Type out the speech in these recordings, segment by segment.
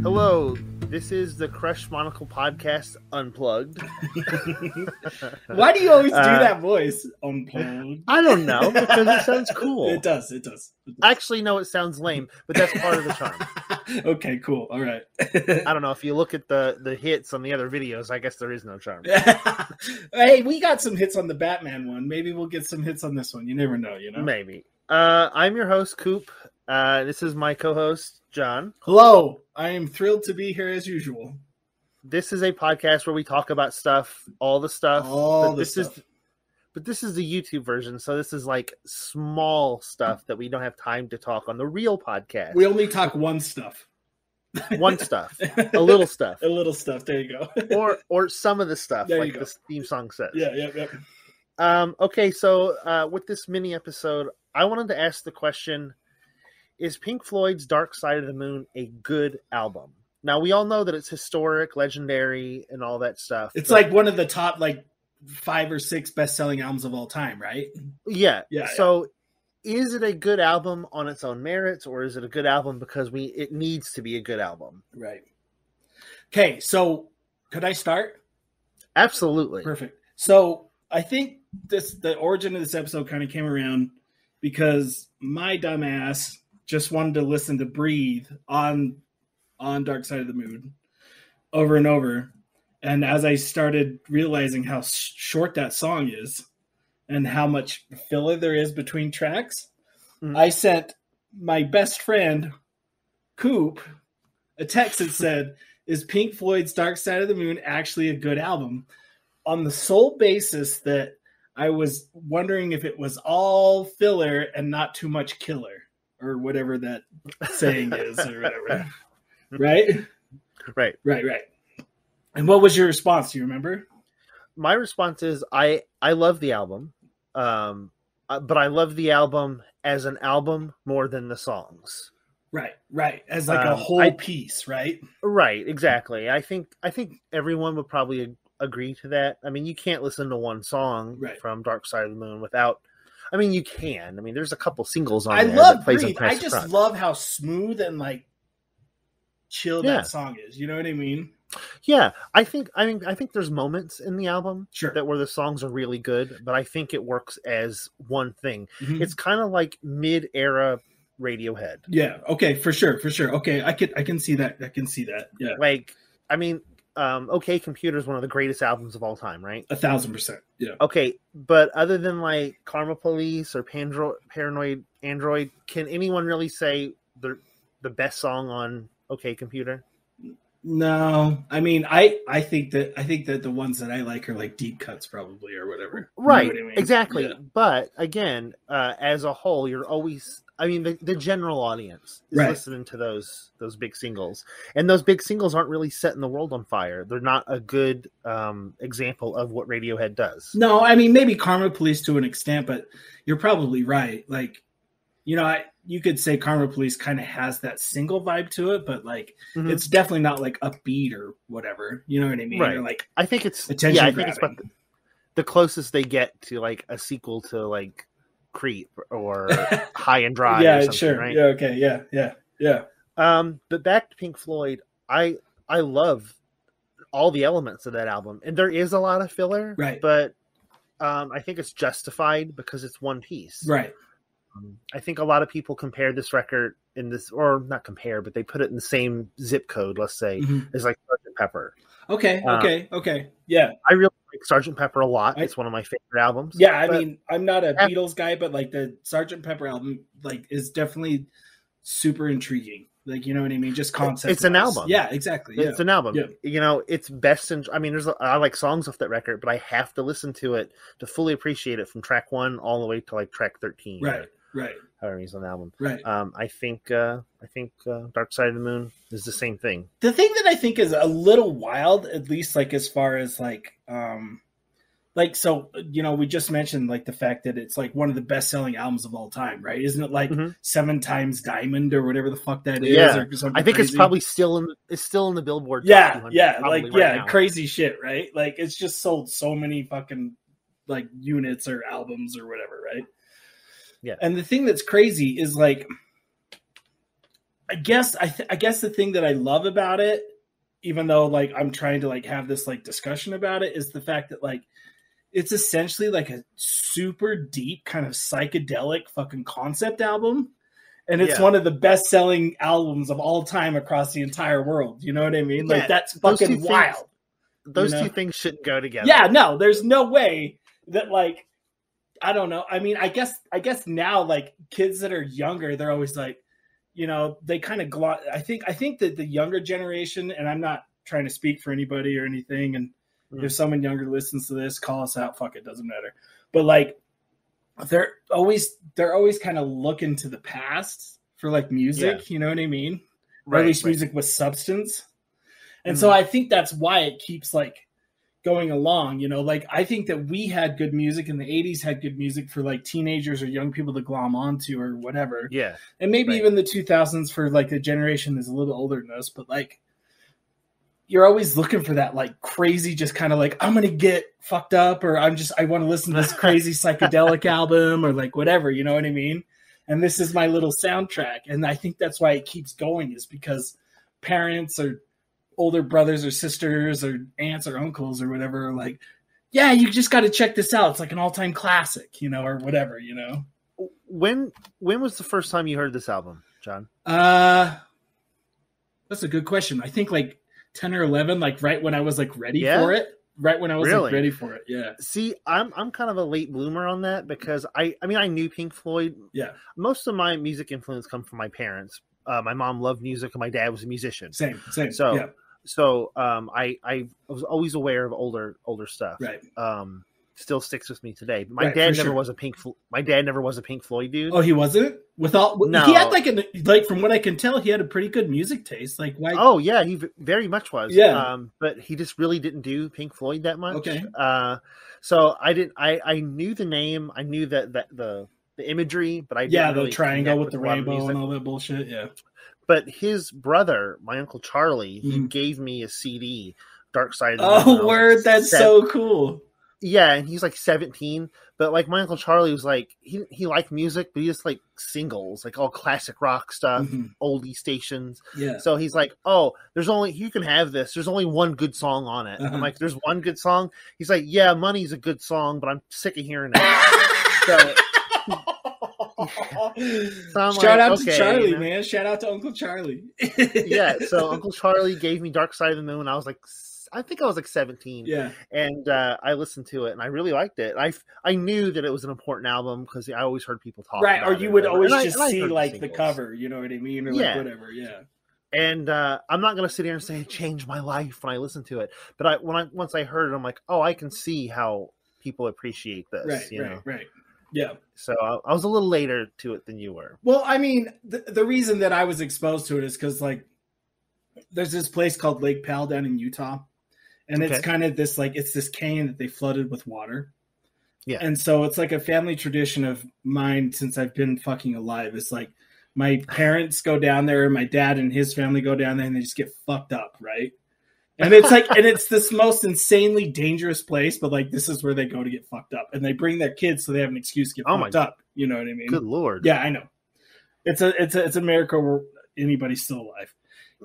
Hello, this is the Crushed Monocle Podcast Unplugged. Why do you always do that voice? Unplugged. I don't know, because it sounds cool. It does. Actually, no, it sounds lame, but that's part of the charm. Okay, cool. All right. I don't know. If you look at the hits on the other videos, I guess there is no charm. Hey, we got some hits on the Batman one. Maybe we'll get some hits on this one. You never know, you know? Maybe. I'm your host, Coop. This is my co-host, John. Hello. I am thrilled to be here as usual. This is a podcast where we talk about stuff, all the stuff. But this is the YouTube version, so this is like small stuff that we don't have time to talk on the real podcast. We only talk one stuff. One stuff. A little stuff. A little stuff. There you go. or some of the stuff, there like the theme song says. Yeah. Okay, so with this mini episode, I wanted to ask the question, is Pink Floyd's Dark Side of the Moon a good album? Now, we all know that it's historic, legendary, and all that stuff. It's like one of the top, 5 or 6 best-selling albums of all time, right? Yeah. So, is it a good album on its own merits, or is it a good album because it needs to be a good album? Right. Okay, so could I start? Absolutely. Perfect. So, I think the origin of this episode kind of came around because my dumb ass just wanted to listen to Breathe on Dark Side of the Moon over and over. And as I started realizing how short that song is and how much filler there is between tracks, I sent my best friend, Coop, a text that said, is Pink Floyd's Dark Side of the Moon actually a good album? On the sole basis that I was wondering if it was all filler and not too much killer, or whatever that saying is, or whatever. Right. And what was your response? Do you remember? My response is I love the album, but I love the album as an album more than the songs. Right. As a whole piece, right? Right, exactly. I think everyone would probably agree to that. I mean, you can't listen to one song from Dark Side of the Moon without. I mean, you can. I mean, there's a couple singles on there. I love Breathe. I just love how smooth and chill that song is. You know what I mean? Yeah, I think there's moments in the album where the songs are really good, but I think it works as one thing. Mm-hmm. It's kind of like mid-era Radiohead. Yeah. Okay. For sure. Okay. I can see that. Yeah. OK Computer is one of the greatest albums of all time, right? 1,000%. Yeah. Okay, but other than Karma Police or Paranoid Android, can anyone really say the best song on OK Computer? No, I mean, I think that the ones that I like are deep cuts, probably, or whatever. Right. You know what I mean? Exactly. Yeah. But again, as a whole, you're always. I mean, the general audience is listening to those big singles, and those big singles aren't really setting the world on fire. They're not a good example of what Radiohead does. No, I mean, maybe Karma Police to an extent, but you're probably right. You could say Karma Police kind of has that single vibe to it, but it's definitely not upbeat or whatever. You know what I mean? Right. Or, I think it's attention I think it's about the closest they get to a sequel to Creep or High and Dry. Yeah, or something, sure. Right? Yeah, okay, yeah. But back to Pink Floyd, I love all the elements of that album, and there is a lot of filler, right? But I think it's justified because it's one piece, right? I think a lot of people compare this record or not compare, but they put it in the same zip code, let's say, as Sgt. Pepper. Okay. Yeah. I really like Sgt. Pepper a lot. It's one of my favorite albums. Yeah, I mean, I'm not a Beatles guy, but the Sgt. Pepper album is definitely super intriguing. You know what I mean? Just concept. It's an album. Yeah, exactly. Yeah. It's an album. Yeah. It's best I like songs off that record, but I have to listen to it to fully appreciate it from track 1 all the way to track 13. Right. However he's on the album. Right. I think Dark Side of the Moon is the same thing. The thing that I think is a little wild, at least as far as so, we just mentioned the fact that it's one of the best selling albums of all time, right? Isn't it 7 times Diamond or whatever the fuck that is? Yeah. Or something I think crazy? it's probably still in the Billboard. Yeah. Top 200, Yeah. Crazy shit, right? It's just sold so many fucking units or albums or whatever, right? Yeah. And the thing that's crazy is like, I guess the thing that I love about it, even though like I'm trying to like have this like discussion about it, is the fact that like it's essentially like a super deep kind of psychedelic fucking concept album. And it's one of the best selling albums of all time across the entire world. You know what I mean? Like that's fucking wild. Those two things shouldn't go together. Yeah, no, there's no way that like, I don't know. I mean, I guess now like kids that are younger, they're always like, you know, they kind of I think that the younger generation, and I'm not trying to speak for anybody or anything, and if someone younger listens to this, call us out. Fuck it, doesn't matter. But like, they're always kind of looking to the past for like music. You know what I mean? Or at least music with substance. And so I think that's why it keeps like going along, you know, like I think that we had good music in the 80s, had good music for like teenagers or young people to glom onto or whatever. Yeah. And maybe even the 2000s for like the generation that's a little older than us, but like you're always looking for that like crazy, just kind of like, I'm going to get fucked up, or I want to listen to this crazy psychedelic album or like whatever, you know what I mean? And this is my little soundtrack. And I think that's why it keeps going, is because parents or older brothers or sisters or aunts or uncles or whatever are like, yeah, you just got to check this out. It's like an all-time classic, you know, or whatever, you know. When was the first time you heard this album, John? That's a good question. I think like 10 or 11, like right when I was like ready for it. Right when I was like ready for it. Yeah. See, I'm kind of a late bloomer on that, because I mean I knew Pink Floyd. Yeah. Most of my music influence come from my parents. My mom loved music and my dad was a musician. Same. So I was always aware of older stuff. Right. Still sticks with me today. But my dad never was a Pink Floyd dude. Oh, he wasn't? No. He had like from what I can tell, he had a pretty good music taste. Like why? Oh yeah, he very much was. Yeah. But he just really didn't do Pink Floyd that much. Okay. So I knew the name, I knew that the imagery, but I didn't really the triangle with the rainbow and all that bullshit. Yeah. But his brother, my Uncle Charlie, he gave me a CD, Dark Side of the Moon. Oh, word! That's so cool. Yeah, and he's like 17, but like my Uncle Charlie was like, he liked music, but he just like singles, like all classic rock stuff, oldie stations. Yeah. So he's like, oh, you can have this. There's only one good song on it. I'm like, there's one good song? He's like, yeah, Money's a good song, but I'm sick of hearing it. So shout out to Charlie, man. Shout out to Uncle Charlie. Yeah, so Uncle Charlie gave me Dark Side of the Moon. I think I was like 17. Yeah. And I listened to it and I really liked it. I knew that it was an important album because I always heard people talk about it. Right, or you would always just see like the cover, you know what I mean? Or like whatever, yeah. And I'm not going to sit here and say it changed my life when I listened to it. But once I heard it, I'm like, oh, I can see how people appreciate this. Right. Yeah. So I was a little later to it than you were. Well, I mean, the reason that I was exposed to it is because like there's this place called Lake Powell down in Utah. And it's kind of this like, it's this canyon that they flooded with water. Yeah. And so it's like a family tradition of mine since I've been fucking alive. It's like my parents go down there, my dad and his family go down there, and they just get fucked up, right? And it's like, and it's this most insanely dangerous place, but like this is where they go to get fucked up, and they bring their kids so they have an excuse to get fucked up. You know what I mean? Good Lord. Yeah, I know. It's a miracle where anybody's still alive.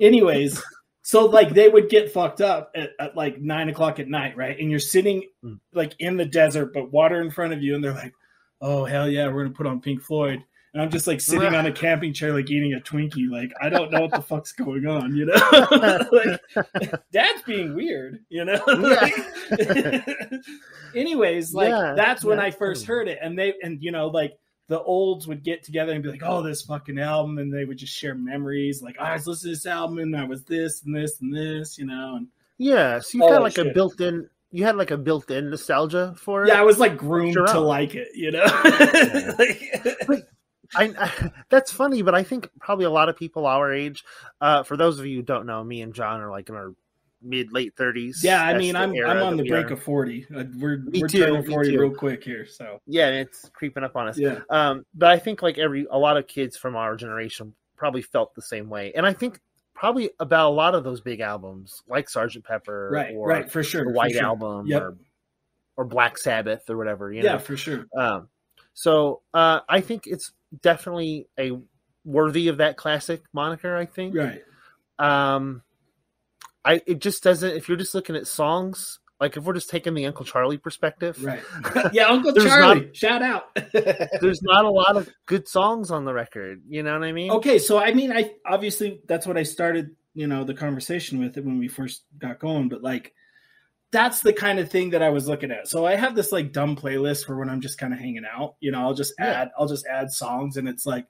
Anyways, so like they would get fucked up at like 9:00 at night, right? And you're sitting like in the desert, but water in front of you, and they're like, "Oh hell yeah, we're gonna put on Pink Floyd." And I'm just like sitting on a camping chair, like eating a Twinkie. Like, I don't know what the fuck's going on, you know? Like, Dad's being weird, you know? Anyways, like, that's when I first heard it. And you know, like, the olds would get together and be like, oh, this fucking album. And they would just share memories. Like, I was listening to this album and I was this and this and this, you know? And yeah, so you got like a built-in... You had like a built-in nostalgia for it? Yeah, I was like groomed to like it, you know? Like, that's funny, but I think probably a lot of people our age, for those of you who don't know, me and John are like in our late 30s. Yeah, I mean, I'm on the brink of 40. We're turning 40 real quick here, so yeah, it's creeping up on us. Yeah, but I think like a lot of kids from our generation probably felt the same way, and I think probably about a lot of those big albums, like Sgt. Pepper, right, for sure, the White Album, or Black Sabbath, or whatever. You know? Yeah, for sure. So I think it's definitely a worthy of that classic moniker, I think. Right. It just doesn't, if you're just looking at songs, like if we're just taking the Uncle Charlie perspective. Right. Yeah, Uncle Charlie, shout out. There's not a lot of good songs on the record. You know what I mean? Okay, so I mean, I obviously that's what I started, the conversation with it when we first got going, but like that's the kind of thing that I was looking at. So I have this like dumb playlist for when I'm just kind of hanging out. I'll just add songs, and it's like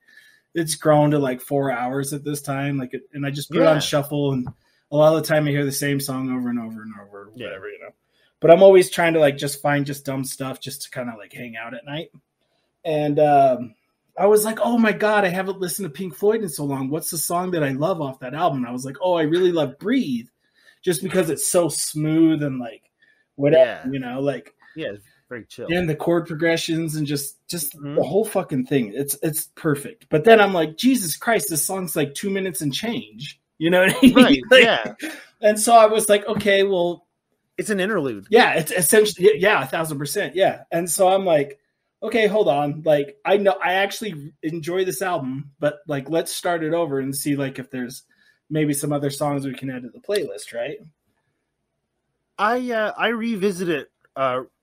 it's grown to like 4 hours at this time. And I just put it on shuffle, and a lot of the time I hear the same song over and over and over, whatever, But I'm always trying to like just find just dumb stuff just to kind of like hang out at night. And I was like, oh my God, I haven't listened to Pink Floyd in so long. What's the song that I love off that album? And I was like, oh, I really love Breathe, just because it's so smooth and like whatever, it's very chill. And the chord progressions and just the whole fucking thing. It's perfect. But then I'm like, Jesus Christ, this song's like 2 minutes and change. You know what I mean? Right. Like, and so I was like, okay, well, it's an interlude. Yeah, it's essentially 1,000%. Yeah. And so I'm like, okay, hold on. Like, I know I actually enjoy this album, but like, let's start it over and see like if there's maybe some other songs we can add to the playlist, right? I revisited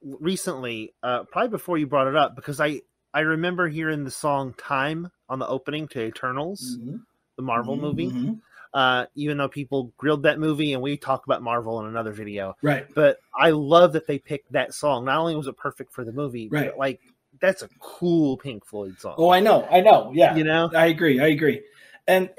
recently, probably before you brought it up, because I remember hearing the song Time on the opening to Eternals, the Marvel movie. Mm-hmm. Even though people grilled that movie, and we talk about Marvel in another video. Right. But I love that they picked that song. Not only was it perfect for the movie, but like that's a cool Pink Floyd song. Oh, I know. Yeah. I agree. And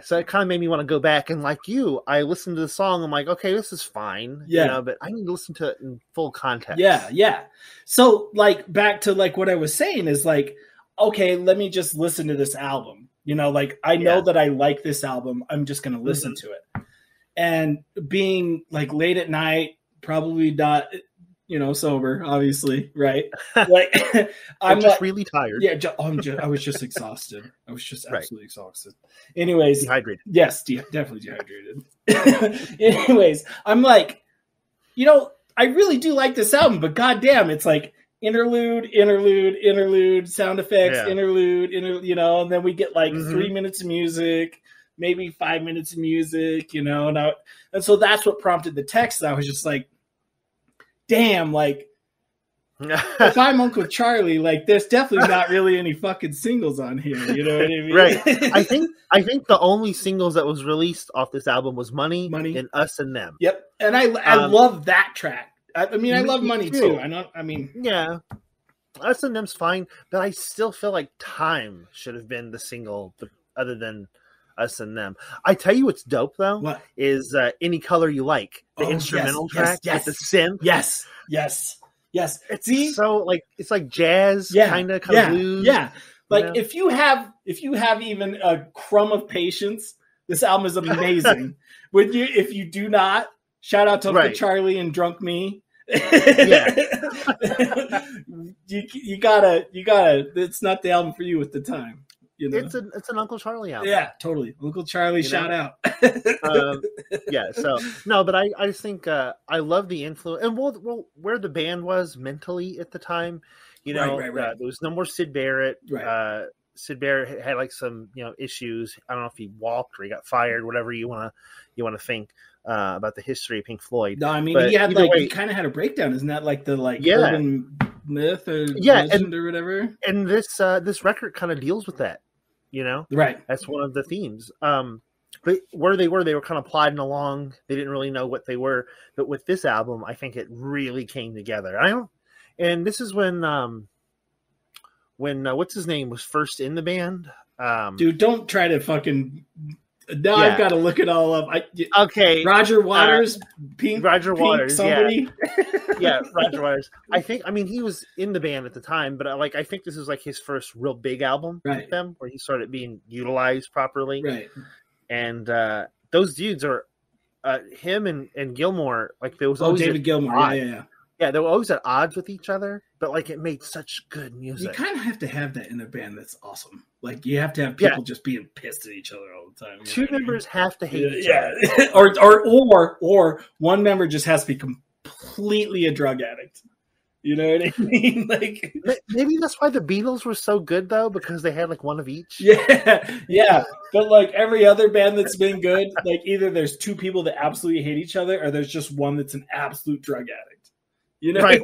so it kind of made me want to go back, and like you, I listened to the song. I'm like, okay, this is fine. Yeah. But I need to listen to it in full context. Yeah. So like back to like what I was saying is like, okay, let me just listen to this album. Like I know that I like this album. I'm just going to listen to it. And being like late at night, probably not, sober, obviously. Right. Like I'm just really tired. Yeah. I was just exhausted. I was just absolutely exhausted. Anyways. Dehydrated. Yes. Definitely dehydrated. Anyways, I'm like, I really do like this album, but goddamn, it's like, interlude, sound effects, interlude, and then we get like 3 minutes of music, maybe 5 minutes of music, and so that's what prompted the text. I was just like, damn, like if I'm Uncle Charlie, like there's definitely not really any fucking singles on here, you know what I mean? Right. I think the only singles that was released off this album was Money and Us and Them. Yep. And I love that track. I mean, I love Money too. Yeah, Us and Them's fine, but I still feel like Time should have been the single, other than Us and Them. I tell you what's dope though. What is Any Color You Like, the instrumental track with the synth? Yes. It's so like it's like jazz, kind of blues. Yeah, like if you have even a crumb of patience, this album is amazing. If you do not. Shout out to Uncle Charlie and Drunk Me. Yeah. you gotta. It's not the album for you at the time. It's an Uncle Charlie album. Yeah, totally. Uncle Charlie, shout out. So no, but I just think I love the influence and well where the band was mentally at the time. There was no more Sid Barrett. Right. Sid Barrett had like some issues. I don't know if he walked or he got fired. Whatever you want to think. About the history of Pink Floyd. No, I mean he kind of had a breakdown. Isn't that like the urban myth or legend or whatever? And this record kind of deals with that, Right. That's one of the themes. But where they were kind of plodding along. They didn't really know what they were. But with this album, I think it really came together. And this is when what's his name was first in the band. Dude, don't try to fucking. Now I've got to look it all up. Okay. Roger Waters, Roger Waters, somebody. Yeah, Roger Waters. He was in the band at the time, but I think this is like his first real big album with them, where he started being utilized properly. Right. And those dudes are him and Gilmour. Like there was always David Gilmour. Yeah. Yeah, they were always at odds with each other, but like it made such good music. You kind of have to have that in a band that's awesome. Like you have to have people just being pissed at each other all the time. Two members have to hate each other. or one member just has to be completely a drug addict. You know what I mean? Like, maybe that's why the Beatles were so good, though, because they had like one of each. Yeah. But like every other band that's been good, like either there's two people that absolutely hate each other, or there's just one that's an absolute drug addict. You know, right?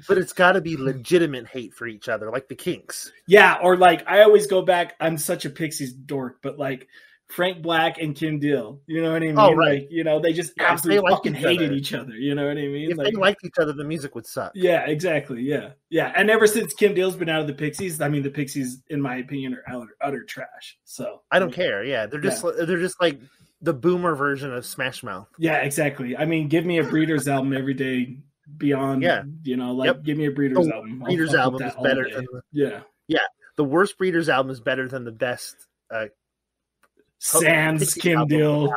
But it's got to be legitimate hate for each other, like the Kinks. Yeah, or like I always go back. I'm such a Pixies dork, but like Frank Black and Kim Deal, you know what I mean? Oh, right. Like, you know, they just absolutely fucking hated each other. You know what I mean? If they liked each other, the music would suck. Yeah, exactly. Yeah. And ever since Kim Deal's been out of the Pixies, I mean, the Pixies, in my opinion, are utter trash. So I don't care. Yeah, they're just like the boomer version of Smash Mouth. Yeah, exactly. I mean, give me a Breeders album every day. Beyond, you know, like give me a Breeders album. Breeders album is better than the worst Breeders album is better than the best. Sans Kim Deal,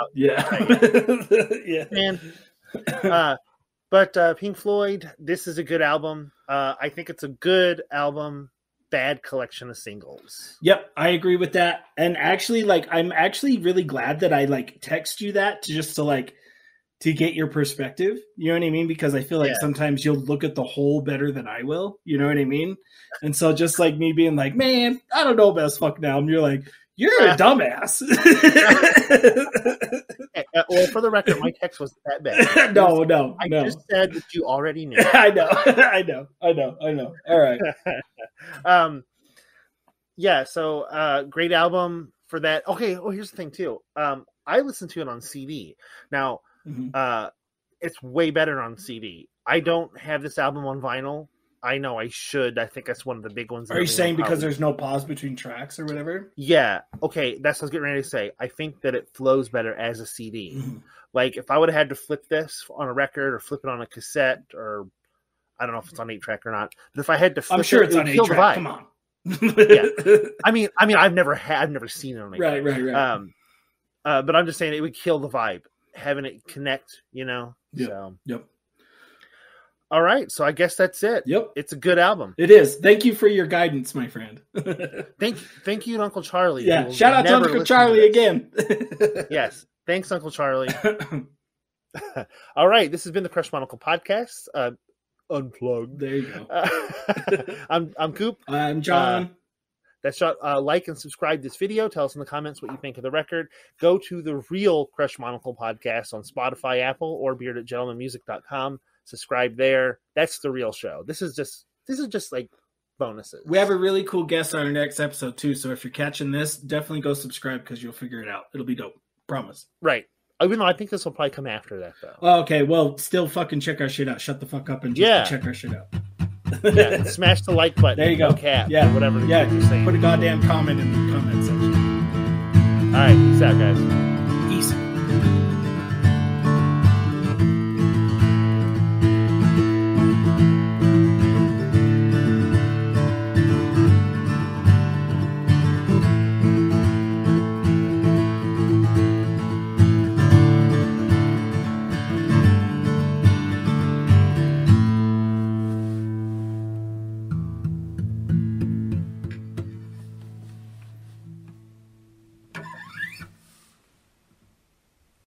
but Pink Floyd, this is a good album. I think it's a good album, bad collection of singles. Yep, I agree with that. And actually, like, I'm actually really glad that I like text you that to get your perspective. You know what I mean? Because I feel like sometimes you'll look at the whole better than I will. You know what I mean? And so just like me being like, man, I don't know about this fucking album. You're like, you're a dumbass. Well, for the record, my text wasn't that bad. No. I just said that you already knew. I know. All right. So great album for that. Okay, well, here's the thing, too. I listened to it on CD. Now, it's way better on CD. I don't have this album on vinyl. I know I should. I think that's one of the big ones. Are you saying because there's no pause between tracks or whatever? Yeah. Okay. That's what I was getting ready to say. I think that it flows better as a CD. Mm-hmm. Like if I would have had to flip this on a record or flip it on a cassette, or I don't know if it's on 8-track or not, but if I had to flip I'm sure it's on 8-track. Come on. Yeah. I mean, I've never seen it on 8-track. Right. But I'm just saying it would kill the vibe having it connect, you know? Yep. So. Yep. All right, so I guess that's it. Yep. It's a good album. It is. Thank you for your guidance, my friend. Thank you to Uncle Charlie. Yeah, shout out to Uncle Charlie again. Yes, thanks, Uncle Charlie. All right, this has been the Crushed Monocle Podcast, Unplugged. There you go. I'm Coop. I'm Jon. Like and subscribe this video. Tell us in the comments what you think of the record. Go to the real Crushed Monocle Podcast on Spotify, Apple, or beardedgentlemanmusic.com. Subscribe there. That's the real show. This is just like bonuses. We have a really cool guest on our next episode too. So if you're catching this, definitely go subscribe because you'll figure it out. It'll be dope. Promise. Right. Even though I think this will probably come after that though. Oh, okay. Well, still fucking check our shit out. Shut the fuck up and just check our shit out. Yeah. Smash the like button. There you go. Cap. Yeah. Whatever. Yeah. You're saying. Put a goddamn comment in the comment section. All right. Peace out, guys.